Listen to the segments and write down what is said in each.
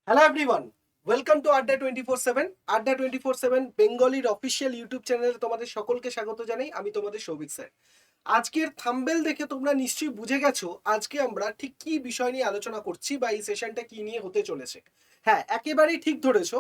Hello everyone, welcome to আড্ডা 24/7। আড্ডা 24/7 বেঙ্গলির official YouTube চ্যানেলে তোমাদের সকলকে স্বাগত জানাই। আমি তোমাদের সৌভিক স্যার। আজকের থাম্বেল দেখে তোমরা নিশ্চয়ই বুঝে গেছো আজকে আমরা ঠিক কি বিষয় নিয়ে আলোচনা করছি বা এই সেশনটা কি নিয়ে হতে চলেছে। হ্যাঁ, একেবারেই ঠিক ধরেছো।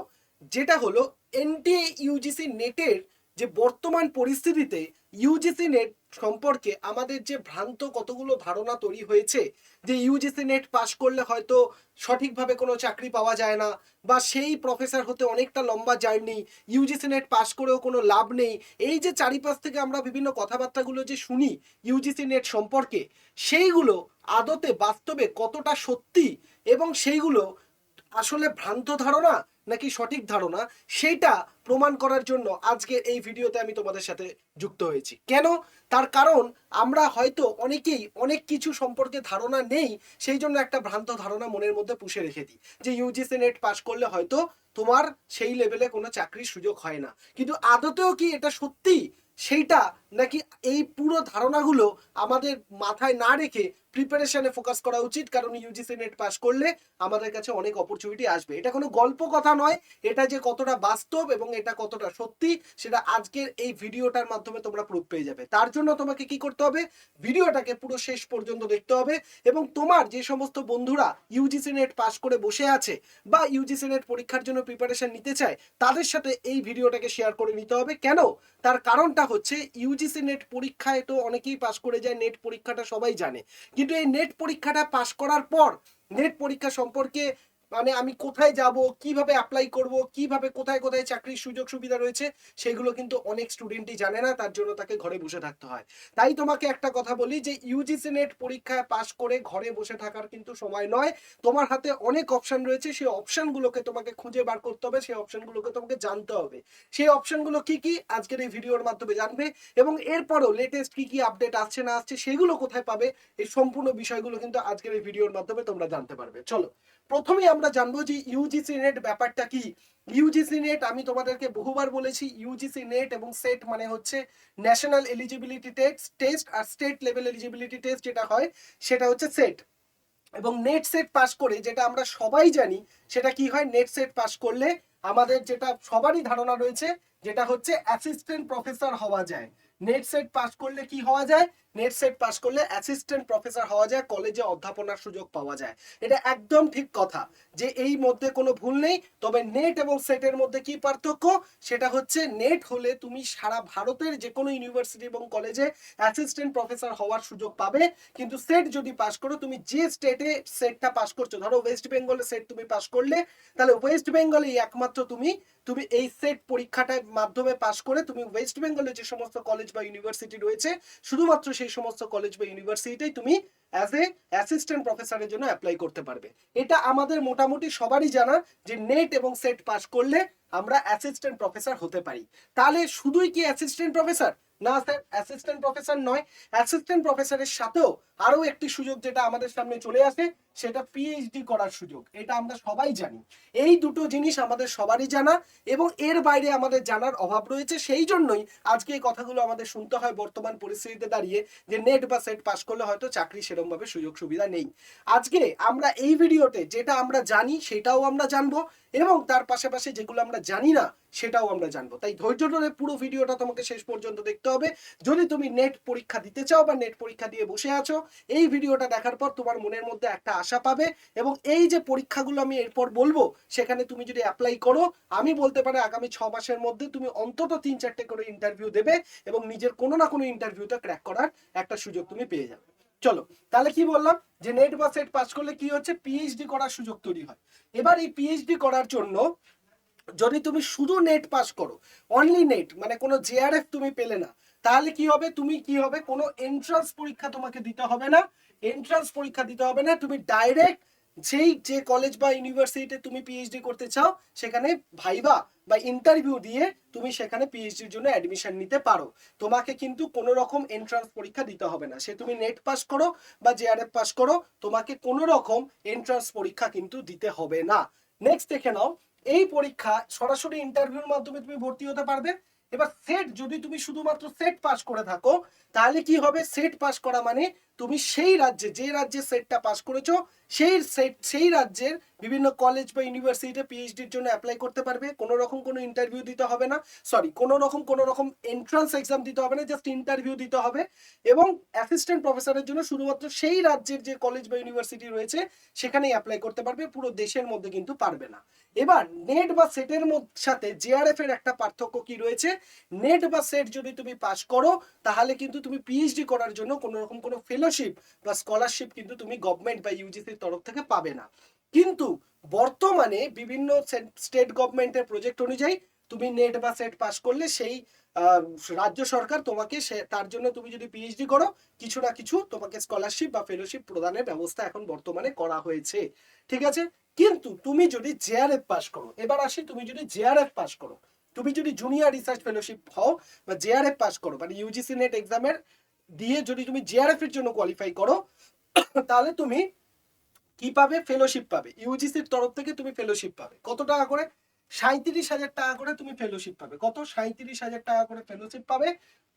যেটা হলো এনটিএ ইউজিসি নেটের যে বর্তমান পরিস্থিতিতে ইউজিসি নেট সম্পর্কে আমাদের যে ভ্রান্ত কতগুলো ধারণা তৈরি হয়েছে, যে ইউজিসি নেট পাশ করলে হয়তো সঠিকভাবে কোনো চাকরি পাওয়া যায় না, বা সেই প্রফেসর হতে অনেকটা লম্বা জার্নি, ইউজিসি নেট পাশ করেও কোনো লাভ নেই। এই যে চারিপাশ থেকে আমরা বিভিন্ন কথাবার্তাগুলো যে শুনি ইউজিসি নেট সম্পর্কে, সেইগুলো আদতে বাস্তবে কতটা সত্যি এবং সেইগুলো আসলে ভ্রান্ত ধারণা নাকি সঠিক ধারণা, সেইটা প্রমাণ করার জন্য আজকে এই ভিডিওতে আমি তোমাদের সাথে যুক্ত হয়েছি। কেন? তার কারণ আমরা হয়তো অনেকেই অনেক কিছু সম্পর্কে ধারণা নেই, সেই জন্য একটা ভ্রান্ত ধারণা মনের মধ্যে পুষে রেখে দিই যে ইউজিসি নেট পাস করলে হয়তো তোমার সেই লেভেলে কোনো চাকরির সুযোগ হয় না। কিন্তু আদতেও কি এটা সত্যি সেইটা, নাকি এই পুরো ধারণাগুলো আমাদের মাথায় না রেখে প্রিপারেশনে ফোকাস করা উচিত? কারণ ইউজিসি নেট পাস করলে আমাদের কাছে অনেক অপরচুনিটি আসবে। এটা কোনো গল্প কথা নয়, এটা যে কতটা বাস্তব এবং এটা কতটা সত্যি সেটা আজকের এই ভিডিওটার মাধ্যমে তোমরা প্রুফ পেয়ে যাবে। তার জন্য তোমাকে কি করতে হবে? ভিডিওটাকে পুরো শেষ পর্যন্ত দেখতে হবে এবং তোমার যে সমস্ত বন্ধুরা ইউজিসি নেট পাস করে বসে আছে বা ইউজিসি নেট পরীক্ষার জন্য প্রিপারেশন নিতে চায় তাদের সাথে এই ভিডিওটাকে শেয়ার করে নিতে হবে। কেন? তার কারণটা হচ্ছে ইউজিসি নেট পরীক্ষায় তো অনেকেই পাস করে যায়, নেট পরীক্ষাটা সবাই জানে, কিন্তু এই নেট পরীক্ষাটা পাস করার পর নেট পরীক্ষা সম্পর্কে মানে আমি কোথায় যাব, কিভাবে অ্যাপ্লাই করব, কিভাবে কোথায় কোথায় চাকরির সুযোগ সুবিধা রয়েছে, সেগুলো কিন্তু অনেক স্টুডেন্টই জানে না। তার জন্য তাকে ঘরে বসে থাকতে হয়। তাই তোমাকে একটা কথা বলি যে ইউজিসি নেট পরীক্ষায় পাস করে ঘরে বসে থাকার কিন্তু সময় নয়। তোমার হাতে অনেক অপশন রয়েছে, সেই অপশনগুলোকে তোমাকে খুঁজে বার করতে হবে, সেই অপশনগুলোকে তোমাকে জানতে হবে। সেই অপশনগুলো কি কি আজকের এই ভিডিওর মাধ্যমে জানবে, এবং এরপরও লেটেস্ট কি কি আপডেট আসছে না আসছে সেগুলো কোথায় পাবে, এই সম্পূর্ণ বিষয়গুলো কিন্তু আজকের এই ভিডিওর মাধ্যমে তোমরা জানতে পারবে। চলো, প্রথমেই আমরা জানবো যে ইউজিসি নেট ব্যাপারটা কি। ইউজিসি নেট আমি তোমাদেরকে বহুবার বলেছি, ইউজিসি নেট এবং সেট মানে হচ্ছে ন্যাশনাল এলিজিবিলিটি টেস্ট, আর স্টেট লেভেল এলিজিবিলিটি টেস্ট যেটা হয় সেটা হচ্ছে সেট। এবং নেট সেট পাস করে যেটা আমরা সবাই জানি সেটা কি হয়, নেট সেট পাস করলে আমাদের যেটা সবারই ধারণা রয়েছে যেটা হচ্ছে অ্যাসিস্ট্যান্ট প্রফেসর হওয়া যায়। নেট সেট পাস করলে কি হওয়া যায়? নেট সেট পাস করলে অ্যাসিস্ট্যান্ট প্রফেসর হওয়া যায়, কলেজে অধ্যাপনার সুযোগ পাওয়া যায়। এটা একদম ঠিক কথা, যে এই মধ্যে কোনো ভুল নেই। তবে নেট এবং সেটের মধ্যে কি পার্থক্য? সেটা হচ্ছে নেট হলে তুমি সারা ভারতের যে কোনো ইউনিভার্সিটি এবং কলেজে অ্যাসিস্ট্যান্ট প্রফেসর হওয়ার সুযোগ পাবে। কিন্তু সেট যদি পাস করো, তুমি যে স্টেটে সেটটা পাস করছো, ধরো ওয়েস্ট বেঙ্গলে সেট তুমি পাস করলে, তাহলে ওয়েস্ট বেঙ্গলে একমাত্র তুমি তুমি এই সেট পরীক্ষাটার মাধ্যমে পাস করে তুমি ওয়েস্ট বেঙ্গলে যে সমস্ত কলেজ বা ইউনিভার্সিটি রয়েছে শুধুমাত্র সেই সমস্ত কলেজ বা ইউনিভার্সিটিতেই তুমি অ্যাজ এ অ্যাসিস্ট্যান্ট প্রফেসরের জন্য অ্যাপ্লাই করতে পারবে। এটা আমাদের মোটামুটি সবারই জানা যে নেট এবং সেট পাস করলে আমরা অ্যাসিস্ট্যান্ট প্রফেসর হতে পারি। তাহলে শুধুই কি অ্যাসিস্ট্যান্ট প্রফেসর? না স্যার, অ্যাসিস্ট্যান্ট প্রফেসর নয়। অ্যাসিস্ট্যান্ট প্রফেসরের সাথেও আরো একটি সুযোগ যেটা আমাদের সামনে চলে আসে, সেটা পিএইচডি করার সুযোগ। এটা আমরা সবাই জানি। এই দুটো জিনিস আমাদের সবারই জানা এবং এর বাইরে আমাদের জানার অভাব রয়েছে। সেই জন্যই আজকে এই কথাগুলো আমাদের শুনতে হয় বর্তমান পরিস্থিতিতে দাঁড়িয়ে, যে নেট বা সেট পাস করলে হয়তো চাকরি সেরকম ভাবে সুযোগ সুবিধা নেই। আজকে আমরা এই ভিডিওতে যেটা আমরা জানি সেটাও আমরা জানবো, এবং তার পাশাপাশি যেগুলো আমরা জানি না সেটাও আমরা জানবো। তাই ধৈর্য ধরে পুরো ভিডিওটা তোমাকে শেষ পর্যন্ত দেখতে হবে। যদি তুমি নেট পরীক্ষা দিতে চাও বা নেট পরীক্ষা দিয়ে বসে আছো, এই ভিডিওটা দেখার পর তোমার মনের মধ্যে একটা আশা পাবে, এবং এই যে পরীক্ষাগুলো আমি এরপর বলবো সেখানে তুমি যদি অ্যাপ্লাই করো, আমি বলতে পারি আগামী 6 মাসের মধ্যে তুমি অন্তত 3-4টে করে ইন্টারভিউ দেবে এবং নিজের কোনো না কোনো ইন্টারভিউতে ক্র্যাক করার একটা সুযোগ তুমি পেয়ে যাবে। চলো, তাহলে কি বললাম যে নেট বা সেট পাস করলে কি হচ্ছে, পিএইচডি করার সুযোগ তৈরি হয়। এবার এই পিএইচডি করার জন্য যদি তুমি শুধু নেট পাস করো, অনলি নেট মানে কোনো জেআরএফ তুমি পেলে না, তাহলে কি হবে, তুমি কি হবে, কোনো এন্ট্রান্স পরীক্ষা তোমাকে দিতে হবে না। এন্ট্রান্স পরীক্ষা দিতে হবে না, তুমি ডাইরেক্ট সেই যে কলেজ বা ইউনিভার্সিটিতে তুমি পিএইচডি করতে চাও সেখানে ভাইবা বা ইন্টারভিউ দিয়ে তুমি সেখানে পিএইচডির জন্য অ্যাডমিশন নিতে পারো। তোমাকে কিন্তু কোনো রকম এন্ট্রান্স পরীক্ষা দিতে হবে না, সে তুমি নেট পাস করো বা জেআরএফ পাস করো, তোমাকে কোনো রকম এন্ট্রান্স পরীক্ষা কিন্তু দিতে হবে না। নেক্সট দেখে নাও, এই পরীক্ষা সরাসরি ইন্টারভিউর মাধ্যমে তুমি ভর্তি হতে পারবে। এবার সেট যদি তুমি শুধুমাত্র সেট পাস করে থাকো, তাহলে কি হবে, সেট পাস করা মানে তুমি সেই রাজ্যে, যে রাজ্যের সেটটা পাস করেছো সেই রাজ্যের বিভিন্ন কলেজ বা ইউনিভার্সিটিতে পিএইচডির জন্য অ্যাপ্লাই করতে পারবে। কোনো রকম কোনো ইন্টারভিউ দিতে হবে না, সরি কোনো রকম এন্ট্রান্স এক্সাম দিতে হবে না, জাস্ট ইন্টারভিউ দিতে হবে। এবং অ্যাসিস্ট্যান্ট প্রফেসরের জন্য শুধুমাত্র সেই রাজ্যের যে কলেজ বা ইউনিভার্সিটি রয়েছে সেখানেই অ্যাপ্লাই করতে পারবে, পুরো দেশের মধ্যে কিন্তু পারবে না। এবার নেট বা সেটের সাথে জেআরএফ এর একটা পার্থক্য কি রয়েছে, নেট বা সেট যদি তুমি পাস করো তাহলে কিন্তু তুমি পিএইচডি করার জন্য কোনো রকম কোনো ফেলোশিপ বা স্কলারশিপ কিন্তু তুমি গভর্নমেন্ট বা ইউজিসির তরফ থেকে পাবে না। কিন্তু বর্তমানে বিভিন্ন স্টেট গভর্নমেন্টের প্রজেক্ট অনুযায়ী তুমি নেট বা সেট পাস করলে সেই রাজ্য সরকার তোমাকে তার জন্য তুমি যদি পিএইচডি করো কিছু না কিছু তোমাকে স্কলারশিপ বা ফেলোশিপ প্রদানের ব্যবস্থা এখন বর্তমানে করা হয়েছে, ঠিক আছে। কিন্তু তুমি যদি জেআরএফ পাস করো, এবার আসি, তুমি যদি জেআরএফ পাস করো, তুমি যদি জুনিয়র রিসার্চ ফেলোশিপ হও বা জেআরএফ পাস করো, মানে ইউজিসি নেট এক্সামের দিয়ে যদি তুমি জেআরএফ এর জন্য কোয়ালিফাই করো, তাহলে তুমি কি পাবে, ফেলোশিপ পাবে। ইউজিসির তরফ থেকে তুমি ফেলোশিপ পাবে কত টাকা করে, 37,000 টাকা করে তুমি ফেলোশিপ পাবে। কত, 37,000 টাকা করে ফেলোশিপ পাবে।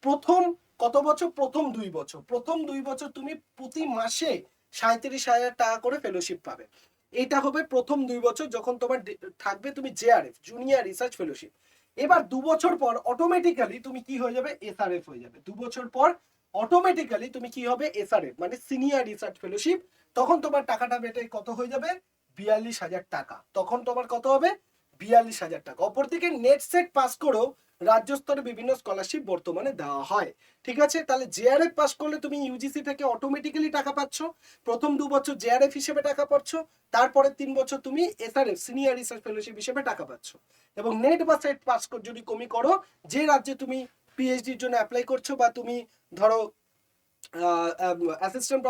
প্রথম কত বছর, প্রথম 2 বছর, প্রথম 2 বছর তুমি প্রতি মাসে 37,000 টাকা করে ফেলোশিপ পাবে। এটা হবে প্রথম 2 বছর যখন তোমার থাকবে তুমি জেআরএফ, জুনিয়র রিসার্চ ফেলোশিপ। এবার 2 বছর পর অটোমেটিক্যালি তুমি কি হয়ে যাবে, এসআরএফ হয়ে যাবে। 2 বছর পর অটোমেটিক্যালি তুমি কি হবে, এসআরএফ মানে সিনিয়র রিসার্চ ফেলোশিপ। তখন তোমার টাকাটা বেটে কত হয়ে যাবে, 42,000 টাকা। তখন তোমার কত হবে, 42,000 টাকা। অপরদিকে নেট সেট পাস করেও রাজ্য স্তরে বিভিন্ন স্কলারশিপ বর্তমানে দেওয়া হয়, ঠিক আছে। তাহলে জেআরএফ পাস করলে তুমি ইউজিসি থেকে অটোমেটিক্যালি টাকা পাচ্ছ, প্রথম 2 বছর জেআরএফ হিসেবে টাকা পাচ্ছ, তারপরে 3 বছর তুমি এসআরএফ সিনিয়র রিসার্চ ফেলোশিপ হিসেবে টাকা পাচ্ছ। এবং নেট বা সেট পাস যদি তুমি করো, যে রাজ্যে তুমি পিএইচডির জন্য অ্যাপ্লাই করছো, বা তুমি ধরো অ্যাসিস্ট্যান্ট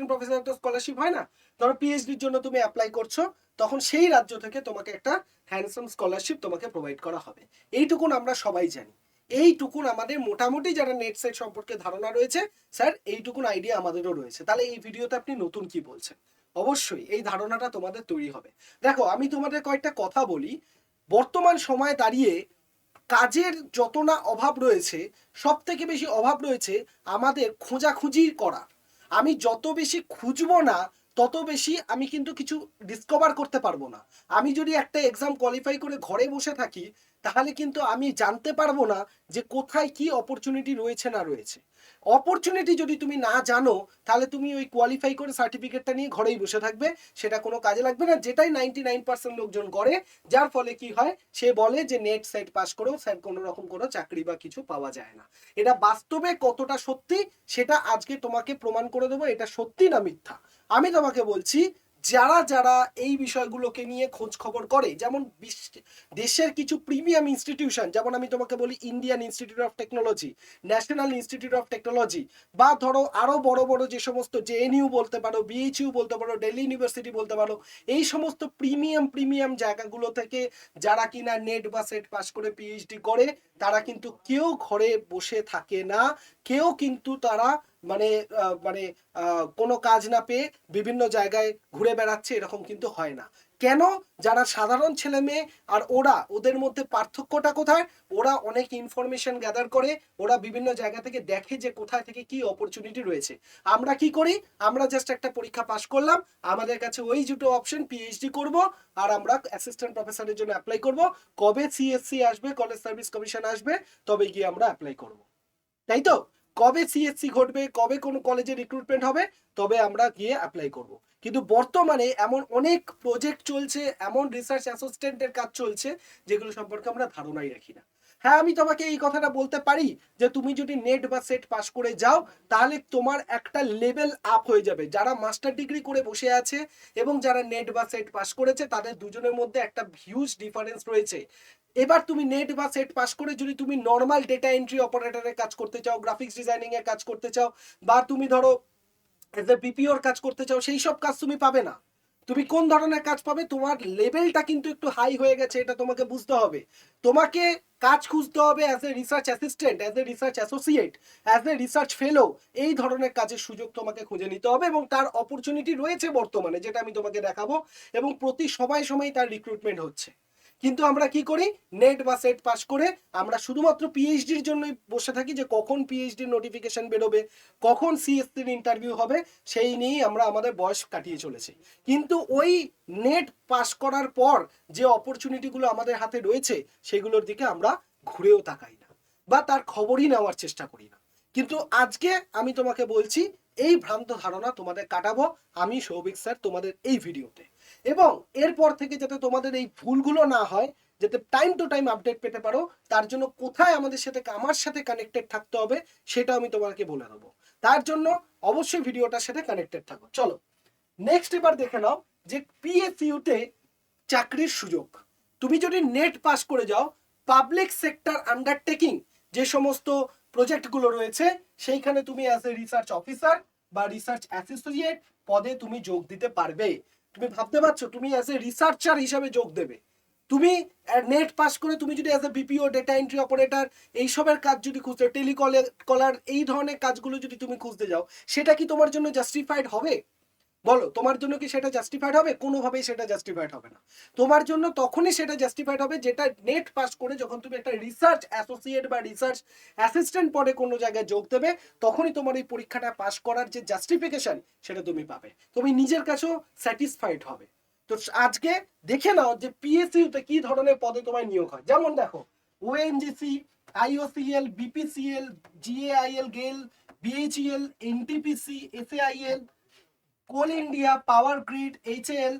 প্রফেসর তো স্কলারশিপ হয় না, ধরো পিএইচডির জন্য তুমি অ্যাপ্লাই করছো, তখন সেই রাজ্য থেকে তোমাকে একটা হ্যান্ডসাম স্কলারশিপ তোমাকে প্রোভাইড করা হবে। এইটুকুন আমরা সবাই জানি, এইটুকুন আমাদের মোটামুটি যারা নেট সেট সম্পর্কে ধারণা রয়েছে, স্যার এইটুকুন আইডিয়া আমাদেরও রয়েছে। তাহলে এই ভিডিওতে আপনি নতুন কি বলছেন, অবশ্যই এই ধারণাটা তোমাদের তৈরি হবে। দেখো আমি তোমাদের কয়েকটা কথা বলি, বর্তমান সময়ে দাঁড়িয়ে কাজের যত না অভাব রয়েছে, সব থেকে বেশি অভাব রয়েছে আমাদের খোঁজাখুঁজি করা। আমি যত বেশি খুঁজবো না, তত বেশি আমি কিন্তু কিছু ডিসকভার করতে পারবো না। আমি যদি একটা এক্সাম কোয়ালিফাই করে ঘরে বসে থাকি, তাহলে কিন্তু আমি জানতে পারবো না যে কোথায় কি অপরচুনিটি রয়েছে না রয়েছে। অপরচুনিটি যদি তুমি না জানো, তাহলে তুমি ওই কোয়ালিফাই করে সার্টিফিকেটটা নিয়ে ঘরেই বসে থাকবে, সেটা কোনো কাজে লাগবে না, যেটাই 99% লোকজন করে। যার ফলে কি হয়, সে বলে যে নেট সেট পাস করেও স্যার কোনো রকম কোনো চাকরি বা কিছু পাওয়া যায় না। এটা বাস্তবে কতটা সত্যি সেটা আজকে তোমাকে প্রমাণ করে দেবো, এটা সত্যি না মিথ্যা। আমি তোমাকে বলছি, যারা যারা এই বিষয়গুলোকে নিয়ে খোঁজ খবর করে, যেমন দেশের কিছু প্রিমিয়াম ইনস্টিটিউশন, যেমন আমি তোমাকে বলি Indian institute of technology, national institute of technology, বা ধরো আরো বড় বড় যে সমস্ত জেএনইউ বলতে পারো, বিএইচইউ বলতে পারো, দিল্লি ইউনিভার্সিটি বলতে পারো, এই সমস্ত প্রিমিয়াম জায়গাগুলো থেকে যারা কিনা নেট বা সেট পাস করে পিএইচডি করে, তারা কিন্তু কেউ ঘরে বসে থাকে না, কেউ কিন্তু তারা মানে মানে কোনো কাজ না পেয়ে বিভিন্ন জায়গায় ঘুরে বেড়াচ্ছে, এরকম কিন্তু হয় না। কেন, যারা সাধারণ ছেলে মেয়ে আর ওদের মধ্যে পার্থক্যটা কোথায়, ওরা অনেক ইনফরমেশন গ্যাদার করে, ওরা বিভিন্ন জায়গা থেকে দেখে যে কোথায় থেকে কি অপরচুনিটি রয়েছে। আমরা কি করি, আমরা জাস্ট একটা পরীক্ষা পাস করলাম, আমাদের কাছে ওই দুটো অপশন, পিএইচডি করব আর আমরা অ্যাসিস্ট্যান্ট প্রফেসরের জন্য অ্যাপ্লাই করব, কবে সিএসসি আসবে, কলেজ সার্ভিস কমিশন আসবে, তবে গিয়ে আমরা অ্যাপ্লাই করব, তাই তো। কবে সিএসসি ঘটবে, কবে কোন কলেজে রিক্রুটমেন্ট হবে, তবে আমরা গিয়ে অ্যাপ্লাই করব। কিন্তু বর্তমানে এমন অনেক প্রজেক্ট চলছে, এমন রিসার্চ অ্যাসিস্ট্যান্টের কাজ চলছে, যেগুলো সম্পর্কে আমরা ধারণাই রাখি না। হ্যাঁ, আমি তোমাকে এই কথাটা বলতে পারি যে তুমি যদি নেট বা সেট পাস করে যাও, তাহলে তোমার একটা লেভেল আপ হয়ে যাবে। যারা মাস্টার ডিগ্রি করে বসে আছে এবং যারা নেট বা সেট পাস করেছে, তাদের দুজনের মধ্যে একটা হিউজ ডিফারেন্স রয়েছে। এবার তুমি নেট বা সেট পাস করে যদি তুমি নর্মাল ডেটা এন্ট্রি অপারেটরের কাজ করতে চাও, গ্রাফিক্স ডিজাইনিং এর কাজ করতে চাও, বা তুমি ধরো এজ এ বিপিওর কাজ করতে চাও, সেই সব কাজ তুমি পাবে না। তুমি কোন ধরনের কাজ পাবে, তোমার লেভেলটা কিন্তু একটু হাই হয়ে গেছে, এটা তোমাকে বুঝতে হবে। তোমাকে কাজ খুঁজতে হবে as a research assistant, as a research associate, as a research fellow, এই ধরনের কাজের সুযোগ তোমাকে খুঁজে নিতে হবে। এবং তার অপরচুনিটি রয়েছে বর্তমানে, যেটা আমি তোমাকে দেখাবো, এবং প্রতি সময় তার রিক্রুটমেন্ট হচ্ছে। কিন্তু আমরা কি করি, নেট বা সেট পাস করে আমরা শুধুমাত্র পিএইচডির জন্যই বসে থাকি যে কখন পিএইচডির নোটিফিকেশন বেরোবে, কখন সিএসসির ইন্টারভিউ হবে, সেই নিয়েই আমরা আমাদের বয়স কাটিয়ে চলেছি। কিন্তু ওই নেট পাস করার পর যে অপরচুনিটিগুলো আমাদের হাতে রয়েছে সেগুলোর দিকে আমরা ঘুরেও তাকাই না বা তার খবরই নেওয়ার চেষ্টা করি না। কিন্তু আজকে আমি তোমাকে বলছি এই ভ্রান্ত ধারণা তোমাদের কাটাবো আমি সৌভিক স্যার তোমাদের এই ভিডিওতে, এবং এরপর থেকে যাতে তোমাদের এই ভুলগুলো না হয়, যাতে টাইম টু টাইম আপডেট পেতে পারো, তার জন্য কোথায় আমার সাথে কানেক্টেড থাকতে হবে সেটা আমি তোমাকে বলে দেবো। তার জন্য অবশ্যই ভিডিওটার সাথে কানেক্টেড থাকো। চলো নেক্সট এবার দেখে নাও যে পিএসইউতে চাকরির সুযোগ। তুমি যদি নেট পাস করে যাও, পাবলিক সেক্টর আন্ডারটেকিং যে সমস্ত প্রজেক্টগুলো রয়েছে সেইখানে তুমি অ্যাজ এ রিসার্চ অফিসার বা রিসার্চ অ্যাসোসিয়েট পদে তুমি যোগ দিতে পারবে। তুমি ভাবতে পারছো তুমি অ্যাজ এ রিসার্চার হিসাবে যোগ দেবে। তুমি নেট পাস করে তুমি যদি as a BPO, data entry operator, এইসবের কাজ যদি খুঁজতে, টেলিকলার, এই ধরনের কাজগুলো যদি তুমি খুঁজতে যাও, সেটা কি তোমার জন্য জাস্টিফাইড হবে? বলো, তোমার জন্য কি সেটা জাস্টিফাইড হবে? কোনোভাবেই সেটা জাস্টিফাইড হবে না। তোমার জন্য তখনই সেটা জাস্টিফাইড হবে যেটা নেট পাস করে যখন তুমি একটা রিসার্চ অ্যাসোসিয়েট বা রিসার্চ অ্যাসিস্ট্যান্ট পদে কোনো জায়গায় যোগ দেবে, তখনই তোমার এই পরীক্ষাটা পাস করার যে জাস্টিফিকেশন সেটা তুমি পাবে, তুমি নিজের কাছেও স্যাটিসফাইড হবে। তো আজকে দেখে নাও যে পিএসইউতে কি ধরনের পদে তোমায় নিয়োগ হয়। যেমন দেখো, ওএনজিসি, আইওসিএল, বিপিসিএল, জিএআইএল, গেল, বিএইচইএল, এনটিপিসি, এসএআইএল, কোল India, power grid, HL,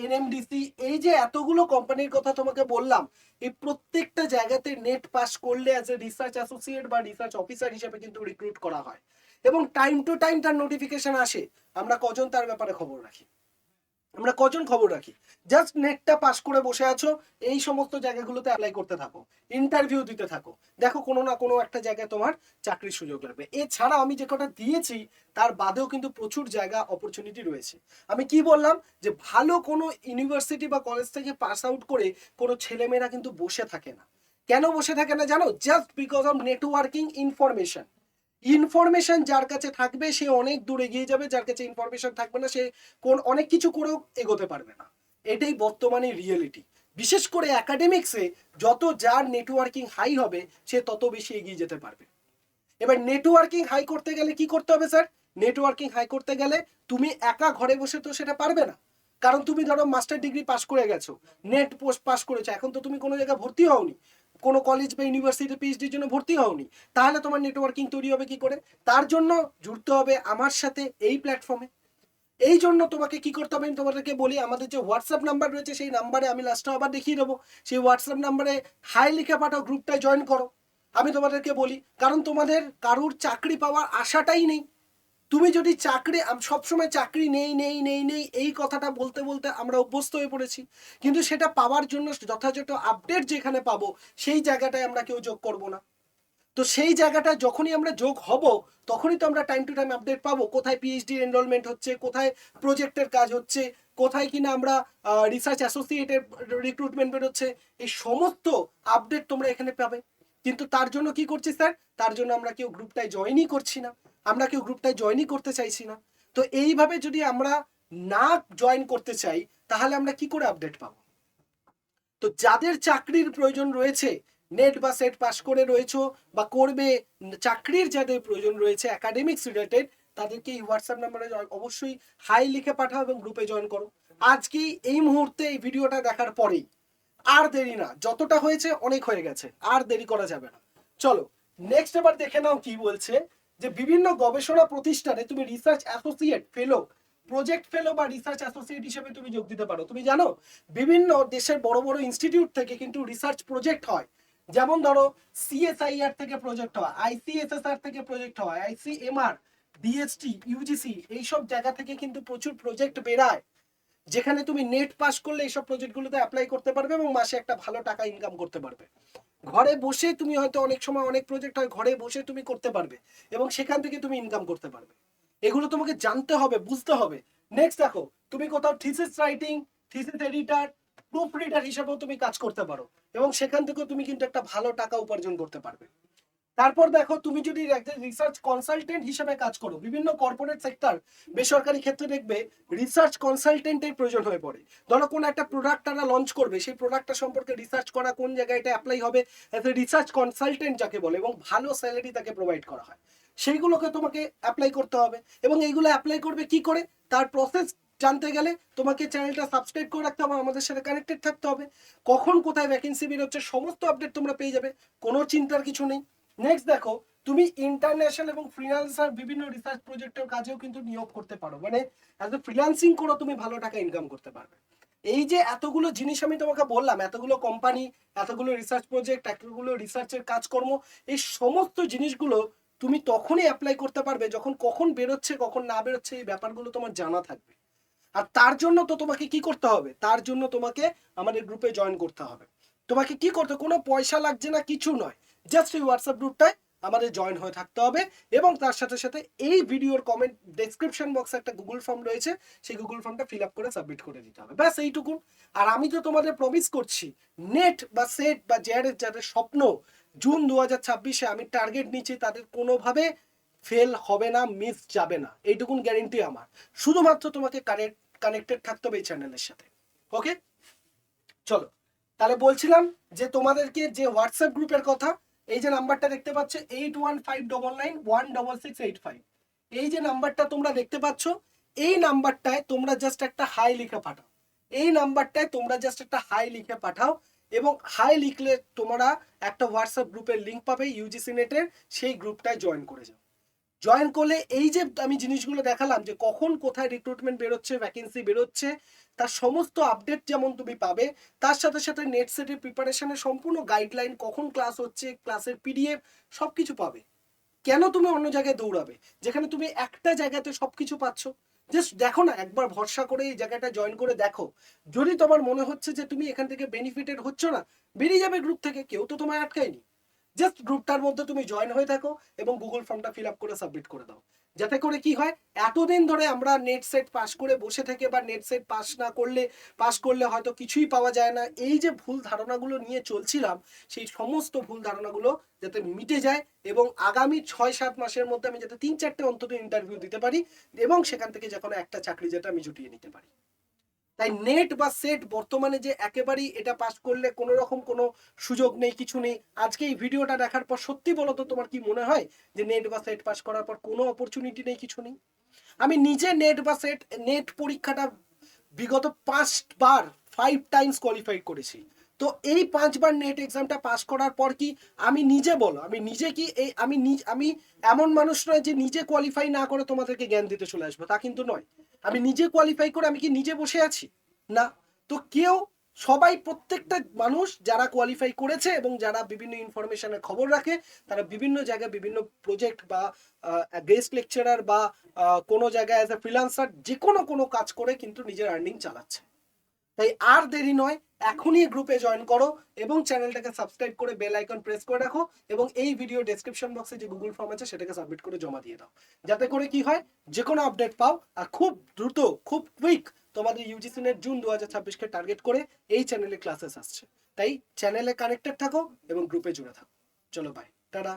NMDC, এই যে এতগুলো কোম্পানির কথা তোমাকে বললাম, এই প্রত্যেকটা জায়গাতে নেট পাস করলে অ্যাজ এ রিসার্চ অ্যাসোসিয়েট বা রিসার্চ অফিসার হিসেবে কিন্তু রিক্রুট করা হয়, এবং টাইম টু টাইম তার নোটিফিকেশন আসে। আমরা কজন তার ব্যাপারে খবর রাখি? আমরা কজন খবর রাখি? জাস্ট নেটটা পাস করে বসে আছো, এই সমস্ত জায়গাগুলোতে অ্যাপ্লাই করতে থাকো, ইন্টারভিউ দিতে থাকো, দেখো কোনো না কোনো একটা জায়গায় তোমার চাকরির সুযোগ লাগবে। এছাড়া আমি যে কটা দিয়েছি তার বাদেও কিন্তু প্রচুর জায়গা অপরচুনিটি রয়েছে। আমি কি বললাম যে ভালো কোনো ইউনিভার্সিটি বা কলেজ থেকে পাস আউট করে কোনো ছেলেমেয়েরা কিন্তু বসে থাকে না। কেন বসে থাকে না জানো? Just because of networking information. Information যার কাছে থাকবে সে অনেক দূর এগিয়ে যাবে, যার কাছে ইনফরমেশন থাকবে না সে অনেক কিছু করেও এগোতে পারবে না। এটাই বর্তমানে রিয়েলিটি। বিশেষ করে একাডেমিক্সে যত যার নেটওয়ার্কিং হাই হবে সে তত বেশি এগিয়ে যেতে পারবে। এবার নেটওয়ার্কিং হাই করতে গেলে কি করতে হবে স্যার? নেটওয়ার্কিং হাই করতে গেলে তুমি একা ঘরে বসে তো সেটা পারবে না। কারণ তুমি ধরো মাস্টার ডিগ্রি পাস করে গেছো, নেট পোস্ট পাস করেছো, এখন তো তুমি কোনো জায়গায় ভর্তি হওনি, কোনো কলেজ বা ইউনিভার্সিটি পিএইচডির জন্য ভর্তি হওনি, তাহলে তোমার নেটওয়ার্কিং তৈরি হবে কি করে? তার জন্য জুড়তে হবে আমার সাথে এই প্ল্যাটফর্মে। এই জন্য তোমাকে কি করতে হবে আমি তোমাদেরকে বলি, আমাদের যে হোয়াটসঅ্যাপ নাম্বার রয়েছে সেই নাম্বারে, আমি লাস্টে আবার দেখিয়ে দেবো, সেই হোয়াটসঅ্যাপ নাম্বারে হাই লিখে পাঠাও, গ্রুপটায় জয়েন করো। আমি তোমাদেরকে বলি, কারণ তোমাদের কারুর চাকরি পাওয়ার আশাটাই নেই। তুমি যদি চাকরি, সবসময় চাকরি নেই নেই নেই নেই এই কথাটা বলতে বলতে আমরা অভ্যস্ত হয়ে পড়েছি, কিন্তু সেটা পাওয়ার জন্য যথাযথ আপডেট যেখানে পাবো সেই জায়গাটায় আমরা কেউ যোগ করব না। তো সেই জায়গাটা যখনই আমরা যোগ হব তখনই তো আমরা টাইম টু টাইম আপডেট পাবো, কোথায় পিএইচডি এনরোলমেন্ট হচ্ছে, কোথায় প্রজেক্টের কাজ হচ্ছে, কোথায় কিনা আমরা রিসার্চ অ্যাসোসিয়েটের রিক্রুটমেন্ট বেরোচ্ছে, এই সমস্ত আপডেট তোমরা এখানে পাবে। কিন্তু তার জন্য কি করছি স্যার? তার জন্য আমরা কেউ গ্রুপটায় জয়েনই করছি না, আমরা কেউ গ্রুপটায় জয়েনই করতে চাইছি না। তো এইভাবে যদি আমরা না জয়েন করতে চাই তাহলে আমরা কি করে আপডেট পাবো? তো যাদের চাকরির প্রয়োজন রয়েছে, নেট বা সেট পাস করে রয়েছো বা করবে, চাকরির যাদের প্রয়োজন রয়েছে একাডেমিক্স রিলেটেড, তাদেরকে এই হোয়াটসঅ্যাপ নাম্বারে অবশ্যই হাই লিখে পাঠাও এবং গ্রুপে জয়েন করো। আজকে এই মুহূর্তে এই ভিডিওটা দেখার পরেই, আর দেরি না, যতটা হয়েছে অনেক হয়ে গেছে, আর দেরি করা যাবে না। চলো নেক্সট এবার দেখে নাও কি বলছে, যে বিভিন্ন গবেষণা প্রতিষ্ঠানে তুমি রিসার্চ অ্যাসোসিয়েট, ফেলো, প্রজেক্ট ফেলো বা রিসার্চ অ্যাসোসিয়েট হিসেবে তুমি যোগ দিতে পারো। তুমি জানো বিভিন্ন দেশের বড় বড় ইনস্টিটিউট থেকে কিন্তু রিসার্চ প্রজেক্ট হয়। যেমন ধরো সিএসআইআর থেকে প্রজেক্ট হয়, আইসিএসএসআর থেকে প্রজেক্ট হয়, আইসিএমআর, ডিএসটি, ইউজিসি, এইসব জায়গা থেকে কিন্তু প্রচুর প্রজেক্ট বেরায়, যেখানে তুমি নেট পাস করলে এইসব প্রজেক্টগুলোতে অ্যাপ্লাই করতে পারবে এবং মাসে একটা ভালো টাকা ইনকাম করতে পারবে। ঘরে বসে তুমি হয়তো অনেক সময় অনেক প্রজেক্ট হয় ঘরে বসে তুমি করতে পারবে এবং সেখান থেকে তুমি ইনকাম করতে পারবে। এগুলো তোমাকে জানতে হবে, বুঝতে হবে। নেক্সট দেখো, তুমি কোথাও thesis writing, thesis editor, proof reader হিসেবেও তুমি কাজ করতে পারো এবং সেখান থেকেও তুমি কিন্তু একটা ভালো টাকা উপার্জন করতে পারবে। তারপর দেখো, তুমি যদি রিসার্চ কনসালটেন্ট হিসেবে কাজ করো, বিভিন্ন কর্পোরেট সেক্টর, বেসরকারি ক্ষেত্রে দেখবে রিসার্চ কনসালটেন্টের প্রয়োজন হয়ে পড়ে। ধরো কোনো একটা প্রোডাক্ট তারা লঞ্চ করবে, সেই প্রোডাক্টটা সম্পর্কে রিসার্চ করা, কোন জায়গায় এটা অ্যাপ্লাই হবে, এজ এ রিসার্চ কনসালটেন্ট যাকে বলে, এবং ভালো স্যালারি তাকে প্রোভাইড করা হয়, সেইগুলোকে তোমাকে অ্যাপ্লাই করতে হবে। এবং এইগুলো অ্যাপ্লাই করবে কি করে, তার প্রসেস জানতে গেলে তোমাকে চ্যানেলটা সাবস্ক্রাইব করে রাখতে হবে, আমাদের সাথে কানেক্টেড থাকতে হবে। কখন কোথায় ভ্যাকেন্সি বেরোচ্ছে সমস্ত আপডেট তোমরা পেয়ে যাবে, কোনো চিন্তার কিছু নেই। নেক্সট দেখো, তুমি ইন্টারন্যাশনাল এবং ফ্রিল্যান্সার বিভিন্ন রিসার্চ প্রজেক্টের কাজেও কিন্তু নিয়োগ করতে পারো, মানে অ্যাজ এ ফ্রিল্যান্সিং করো, তুমি ভালো টাকা ইনকাম করতে পারবে। এই যে এতগুলো জিনিস আমি তোমাকে বললাম, এতগুলো কোম্পানি, এতগুলো রিসার্চ প্রজেক্ট, এতগুলো রিসার্চের কাজকর্ম, এই সমস্ত জিনিসগুলো তুমি তখনই অ্যাপ্লাই করতে পারবে যখন কখন বেরোচ্ছে কখন না বেরোচ্ছে এই ব্যাপারগুলো তোমার জানা থাকবে। আর তার জন্য তো তোমাকে কি করতে হবে, তার জন্য তোমাকে আমাদের গ্রুপে জয়েন করতে হবে। তোমাকে কি করতে, কোনো পয়সা লাগছে না, কিছু নয়, জাস্ট এই হোয়াটসঅ্যাপ গ্রুপটায় আমাদের জয়েন হয়ে থাকতে হবে। এবং তার সাথে সাথে এই ভিডিওর কমেন্ট ডেসক্রিপশন বক্সে একটা গুগল ফর্ম রয়েছে, সেই গুগল ফর্মটা ফিল আপ করে সাবমিট করে দিতে হবে, ব্যাস এইটুকু। আর আমি তো তোমাদের প্রমিস করছি, নেট বা সেট বা জেআরএস যাদের স্বপ্ন জুন 2026-এ আমি টার্গেট নিচ্ছি, তাদের কোনোভাবে ফেল হবে না, মিস যাবে না, এইটুকুন গ্যারেন্টি আমার। শুধুমাত্র তোমাকে কানেক্টেড থাকতে হবে এই চ্যানেলের সাথে। ওকে, চলো তাহলে বলছিলাম যে তোমাদেরকে যে হোয়াটসঅ্যাপ গ্রুপের কথা, এই যে নাম্বারটা দেখতে পাচ্ছ 8159916685, এই যে নাম্বারটা তোমরা দেখতে পাচ্ছ, এই নাম্বারটায় তোমরা জাস্ট একটা হাই লিখে পাঠাও, এই নাম্বারটায় তোমরা জাস্ট একটা হাই লিখে পাঠাও। এবং হাই লিখলে তোমরা একটা হোয়াটসঅ্যাপ গ্রুপের লিঙ্ক পাবে ইউজিসি নেটের, সেই গ্রুপটায় জয়েন করে যাও। জয়েন করলে এই যে আমি জিনিসগুলো দেখালাম, যে কখন কোথায় রিক্রুটমেন্ট বেরোচ্ছে, ভ্যাকেন্সি বেরোচ্ছে, তার সমস্ত আপডেট যেমন তুমি পাবে, তার সাথে সাথে নেট সেটের প্রিপারেশনের সম্পূর্ণ গাইডলাইন, কখন ক্লাস হচ্ছে, ক্লাসের পিডিএফ, সব কিছু পাবে। কেন তুমি অন্য জায়গায় দৌড়াবে, যেখানে তুমি একটা জায়গাতে সবকিছু পাচ্ছ? জাস্ট দেখো না, একবার ভরসা করে এই জায়গাটা জয়েন করে দেখো। যদি তোমার মনে হচ্ছে যে তুমি এখান থেকে বেনিফিটেড হচ্ছ না, বেরিয়ে যাবে গ্রুপ থেকে, কেউ তো তোমায় আটকায়নি। জাস্ট গ্রুপটার মধ্যে তুমি জয়েন হয়ে থাকো এবং গুগল ফর্মটা ফিল আপ করে সাবমিট করে দাও। যাতে করে কি হয়, এতদিন ধরে আমরা নেট সেট পাস করে বসে থেকে, বা নেট সেট পাস না করলে, পাস করলে হয়তো কিছুই পাওয়া যায় না, এই যে ভুল ধারণাগুলো নিয়ে চলছিলাম, সেই সমস্ত ভুল ধারণাগুলো যাতে মিটে যায়, এবং আগামী 6-7 মাসের মধ্যে আমি যাতে 3-4টে অন্তত ইন্টারভিউ দিতে পারি, এবং সেখান থেকে যে কোনো একটা চাকরি যাতে আমি জুটিয়ে নিতে পারি। তাই নেট বা সেট বর্তমানে যে একেবারেই এটা পাস করলে কোনো রকম কোনো সুযোগ নেই, কিছু নেই, আজকে এই ভিডিওটা দেখার পর সত্যি বলো তো তোমার কি মনে হয় যে নেট বা সেট পাস করার পর কোনো অপরচুনিটি নেই, কিছু নেই? আমি নিজে নেট বা সেট, নেট পরীক্ষাটা বিগত 5বার 5 টাইমস কোয়ালিফাই করেছি। তো এই 5বার নেট এক্সামটা পাস করার পর কি আমি নিজে, বলো আমি নিজে কি এই আমি এমন মানুষ নয় যে নিজে কোয়ালিফাই না করে তোমাদেরকে জ্ঞান দিতে চলে আসবো, তা কিন্তু নয়। আমি নিজে কোয়ালিফাই করে আমি কি নিজে বসে আছি? না। তো কেউ, সবাই, প্রত্যেকটা মানুষ যারা কোয়ালিফাই করেছে এবং যারা বিভিন্ন ইনফরমেশনের খবর রাখে, তারা বিভিন্ন জায়গায় বিভিন্ন প্রজেক্ট বা গেস্ট লেকচারার বা কোনো জায়গায় অ্যাজ এ ফ্রিল্যান্সার যে কোনো কাজ করে কিন্তু নিজের আর্নিং চালাচ্ছে। তাই আর দেরি নয়, এখনই গ্রুপে জয়েন করো এবং চ্যানেলটাকে সাবস্ক্রাইব করে বেল আইকন প্রেস করে রাখো, এবং এই ভিডিও ডেসক্রিপশন বক্সে যে গুগল ফর্ম আছে সেটাকে সাবমিট করে জমা দিয়ে দাও, যাতে করে কি হয়, যে কোনো আপডেট পাও। আর খুব দ্রুত, খুব কুইক তোমাদের ইউজিসি নেট জুন 2026-কে টার্গেট করে এই চ্যানেলে ক্লাসেস আসছে। তাই চ্যানেলে কানেক্টেড থাকো এবং গ্রুপে জুড়ে থাকো। চলো বাই, টাটা।